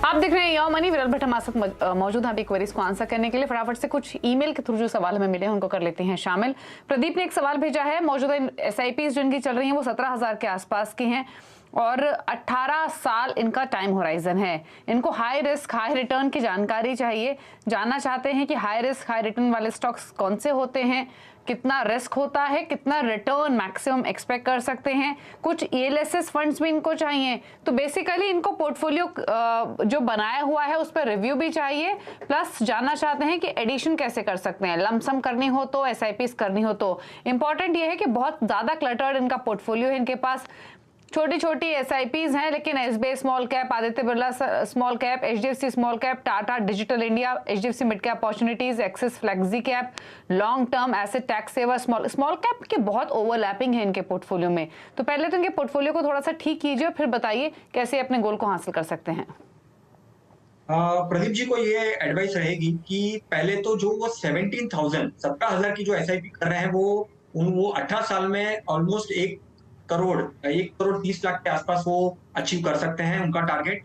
आप देख रहे हैं यो मनी। विरल भट्ट हमारे साथ मौजूद हैं अभी क्वेरीज को आंसर करने के लिए। फटाफट से कुछ ईमेल के थ्रू जो सवाल हमें मिले हैं उनको कर लेते हैं शामिल। प्रदीप ने एक सवाल भेजा है, मौजूदा एसआईपी जिनकी चल रही हैं वो 17,000 के आसपास की हैं और 18 साल इनका टाइम होराइजन है। इनको हाई रिस्क हाई रिटर्न की जानकारी चाहिए। जानना चाहते हैं कि हाई रिस्क हाई रिटर्न वाले स्टॉक्स कौन से होते हैं, कितना रिस्क होता है, कितना रिटर्न मैक्सिमम एक्सपेक्ट कर सकते हैं। कुछ ईएलएसएस फंड्स भी इनको चाहिए। तो बेसिकली इनको पोर्टफोलियो जो बनाया हुआ है उस पर रिव्यू भी चाहिए, प्लस जानना चाहते हैं कि एडिशन कैसे कर सकते हैं, लमसम करनी हो तो, एसआईपीस करनी हो तो। इंपॉर्टेंट ये है कि बहुत ज्यादा क्लटर्ड इनका पोर्टफोलियो है। इनके पास छोटी छोटी एसआईपीज हैं, लेकिन SBI small cap, Aditya Birla small cap, HDFC small cap, Tata digital India, HDFC mid cap opportunities, Axis flexi cap, long term asset tax saver, small cap के बहुत ओवरलैपिंग है इनके पोर्टफोलियो में। तो पहले तो इनके पोर्टफोलियो को थोड़ा सा ठीक कीजिए और फिर बताइए कैसे अपने गोल को हासिल कर सकते हैं। प्रदीप जी को ये एडवाइस रहेगी कि पहले तो जो वो 17,000 की जो एसआईपी कर रहे हैं वो 18 साल में ऑलमोस्ट 1 करोड़ 30 लाख के आसपास वो अचीव कर सकते हैं उनका टारगेट।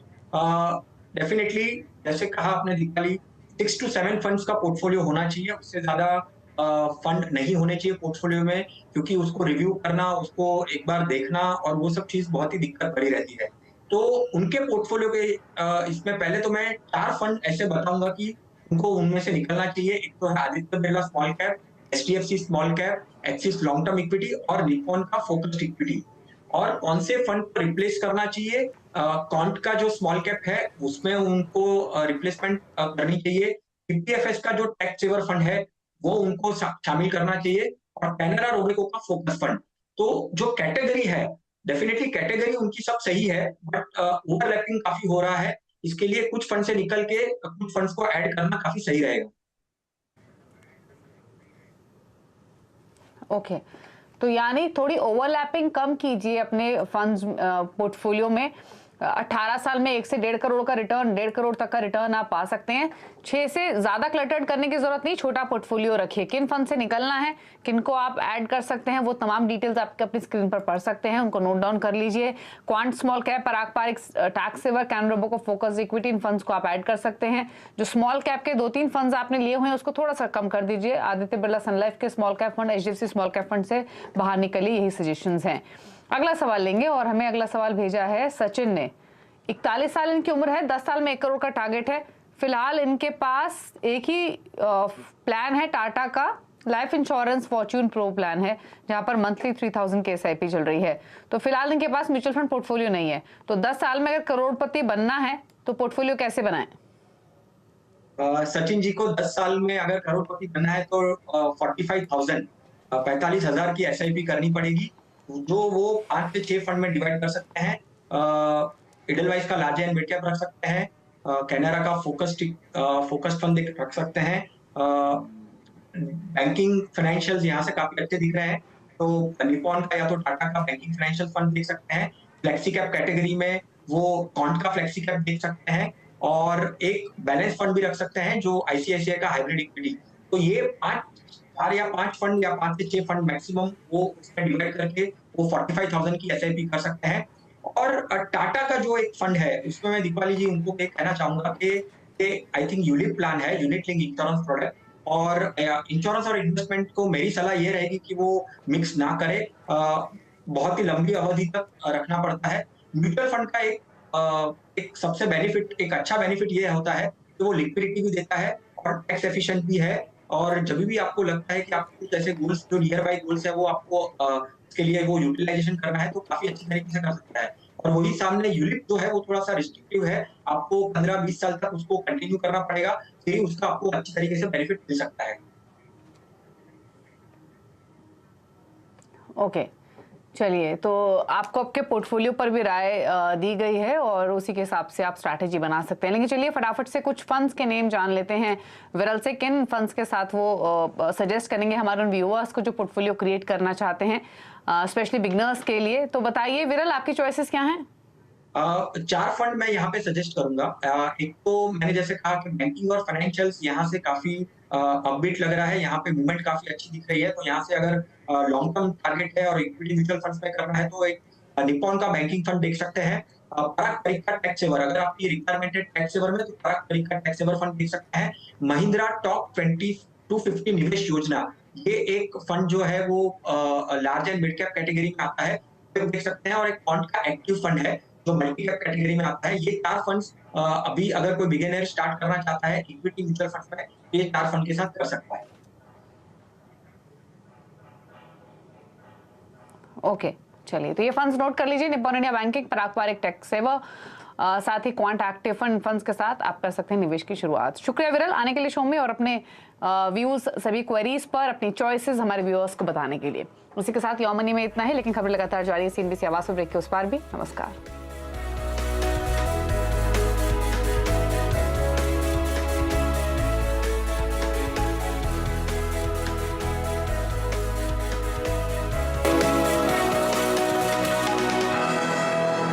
डेफिनेटली जैसे कहा आपने दीपाली, 6 to 7 फंड्स का पोर्टफोलियो होना चाहिए। उससे ज्यादा फंड नहीं होने चाहिए पोर्टफोलियो में, क्योंकि उसको रिव्यू करना, उसको एक बार देखना और वो सब चीज बहुत ही दिक्कत बड़ी रहती है। तो उनके पोर्टफोलियो के इसमें पहले तो मैं 4 फंड ऐसे बताऊंगा कि उनको उनमें से निकलना चाहिए। एक तो है Aditya Birla small cap, HDFC small cap, axis long term equity और निप्पॉन का फोकस्ड इक्विटी। और कौन से फंड को रिप्लेस करना चाहिए, कॉन्ट का जो स्मॉल कैप है उसमें उनको रिप्लेसमेंट करनी चाहिए। पीपीएफएस का जो टैक्स सेवर फंड है वो उनको शामिल करना चाहिए, और कैनरा रोबेको का फोकस फंड। तो जो कैटेगरी है, डेफिनेटली कैटेगरी उनकी सब सही है, बट ओवरलैपिंग काफी हो रहा है। इसके लिए कुछ फंड से निकल के कुछ फंड्स को ऐड करना काफी सही रहेगा। ओके, तो यानी थोड़ी ओवरलैपिंग कम कीजिए अपने फंड्स पोर्टफोलियो में। 18 साल में 1 से 1.5 करोड़ का रिटर्न, 1.5 करोड़ तक का रिटर्न आप पा सकते हैं। 6 से ज्यादा क्लटर्ड करने की जरूरत नहीं, छोटा पोर्टफोलियो रखिए। किन फंड से निकलना है, किनको आप ऐड कर सकते हैं, वो तमाम डिटेल्स आपके अपनी स्क्रीन पर पढ़ सकते हैं, उनको नोट डाउन कर लीजिए। Quant small cap, Parag Parikh, tax saver, Canara Robeco focus equity, इन फंड्स को आप ऐड कर सकते हैं। जो स्मॉल कैप के 2-3 फंड्स आपने लिए हुए हैं उसको थोड़ा सा कम कर दीजिए। आदित्य बिरला सन लाइफ के small cap fund, HDFC small cap fund से बाहर निकलिए, यही सजेशंस हैं। अगला सवाल लेंगे और हमें अगला सवाल भेजा है सचिन ने। 41 साल इनकी उम्र है, 10 साल में 1 करोड़ का टारगेट है। फिलहाल इनके पास एक ही प्लान है, टाटा का life insurance Fortune pro plan है, जहां पर मंथली 3,000 की एसआईपी चल रही है। तो फिलहाल इनके पास म्यूचुअल फंड पोर्टफोलियो नहीं है। तो 10 साल में अगर करोड़पति बनना है तो पोर्टफोलियो कैसे बनाएं? सचिन जी को 10 साल में अगर करोड़पति बनना है तो 45,000 की एसआईपी करनी पड़ेगी, जो वो 5 से 6 फंड में डिवाइड कर सकते हैं। इडलवाइज का लार्ज एंड मिड कैप रख सकते हैं, कैनरा का फोकस्ड फंड रख सकते हैं। बैंकिंग फाइनेंशियल्स यहाँ से काफी अच्छे दिख रहे हैं, तो निप्पॉन का या तो टाटा का बैंकिंग फाइनेंशियल फंड देख सकते हैं। फ्लेक्सी कैप कैटेगरी में वो कॉन्ट का फ्लेक्सी कैप देख सकते हैं, और एक बैलेंस फंड भी रख सकते हैं जो आईसीआईसीआई का हाइब्रिड इक्विटी। तो ये 4 या 5 फंड या 5 से 6 फंड मैक्सिमम वो उसमें डिवाइड करके वो 45,000 की एसआईपी कर सकते हैं। और टाटा का जो एक फंड है उसमें मैं दीपाली जी उनको कहना चाहूंगा कि आई थिंक यूलिप प्लान है, यूनिट लिंक इंश्योरेंस प्रोडक्ट। और इंश्योरेंस और इन्वेस्टमेंट को मेरी सलाह ये रहेगी कि वो मिक्स ना करे, बहुत ही लंबी अवधि तक रखना पड़ता है। म्यूचुअल फंड का एक सबसे एक अच्छा बेनिफिट ये होता है कि वो लिक्विडिटी भी देता है और टैक्स एफिशिएंट भी है। और जब भी आपको लगता है कि आपको कुछ ऐसे गोल्स जो नियर बाय गोल्स है वो आपको इसके लिए वो यूटिलाइजेशन करना है, तो काफी अच्छी तरीके से कर सकता है। और वही सामने यूलिप जो है वो थोड़ा सा रिस्ट्रिक्टिव है, आपको 15-20 साल तक उसको कंटिन्यू करना पड़ेगा, फिर उसका आपको अच्छी तरीके से बेनिफिट मिल सकता है। ओके, चलिए, तो आपको आपके पोर्टफोलियो पर भी राय दी गई है और उसी के हिसाब से आप स्ट्रैटेजी बना सकते हैं। लेकिन चलिए फटाफट से कुछ फंड्स के नेम जान लेते हैं विरल से। किन फंड्स के साथ वो सजेस्ट करेंगे हमारे उन व्यूअर्स को जो पोर्टफोलियो क्रिएट करना चाहते हैं, स्पेशली बिगनर्स के लिए। तो बताइए विरल, आपकी चॉइसेस क्या हैं? 4 फंड मैं यहाँ पे सजेस्ट करूंगा। एक तो मैंने जैसे कहा कि बैंकिंग और फाइनेंशियल्स यहाँ से काफी अपबीट लग रहा है, यहाँ पे मूवमेंट काफी अच्छी दिख रही है। तो यहाँ से अगर लॉन्ग टर्म टारगेट है और इक्विटी म्यूचुअल फंड्स में करना है तो एक निप्पॉन का बैंकिंग फंड देख सकते हैं, पराग परीक्षा टैक्स सेवर, अगर आपकी रिक्वायरमेंट है टैक्स सेवर में तो पराग परीक्षा टैक्स सेवर फंड देख सकते हैं। महिंद्रा टॉप 2250 निवेश योजना, ये एक फंड जो है वो large and mid cap category में आता है, तो देख सकते हैं। और एक क्वांट का एक्टिव फंड है जो मल्टी कैप कैटेगरी में आता है। ये 4 फंड्स अभी अगर कोई बिगिनर स्टार्ट करना चाहता है इक्विटी म्यूचुअल फंड में, ये 4 फंड के साथ कर सकता है। ओके, चलिए, तो ये फंड्स नोट कर लीजिए। निप्पॉन इंडिया बैंकिंग, पराग पारिक टैक्स सेवर, साथ ही क्वांट एक्टिव फंड्स के साथ आप कर सकते हैं निवेश की शुरुआत। शुक्रिया विरल आने के लिए शो में और अपने व्यूज, सभी क्वेरीज पर अपनी चॉइसेस हमारे व्यूअर्स को बताने के लिए। उसी के साथ यौमनी में इतना ही, लेकिन खबर लगातार जारी है CNBC आवाज पर, ब्रेक के उस पार भी। नमस्कार।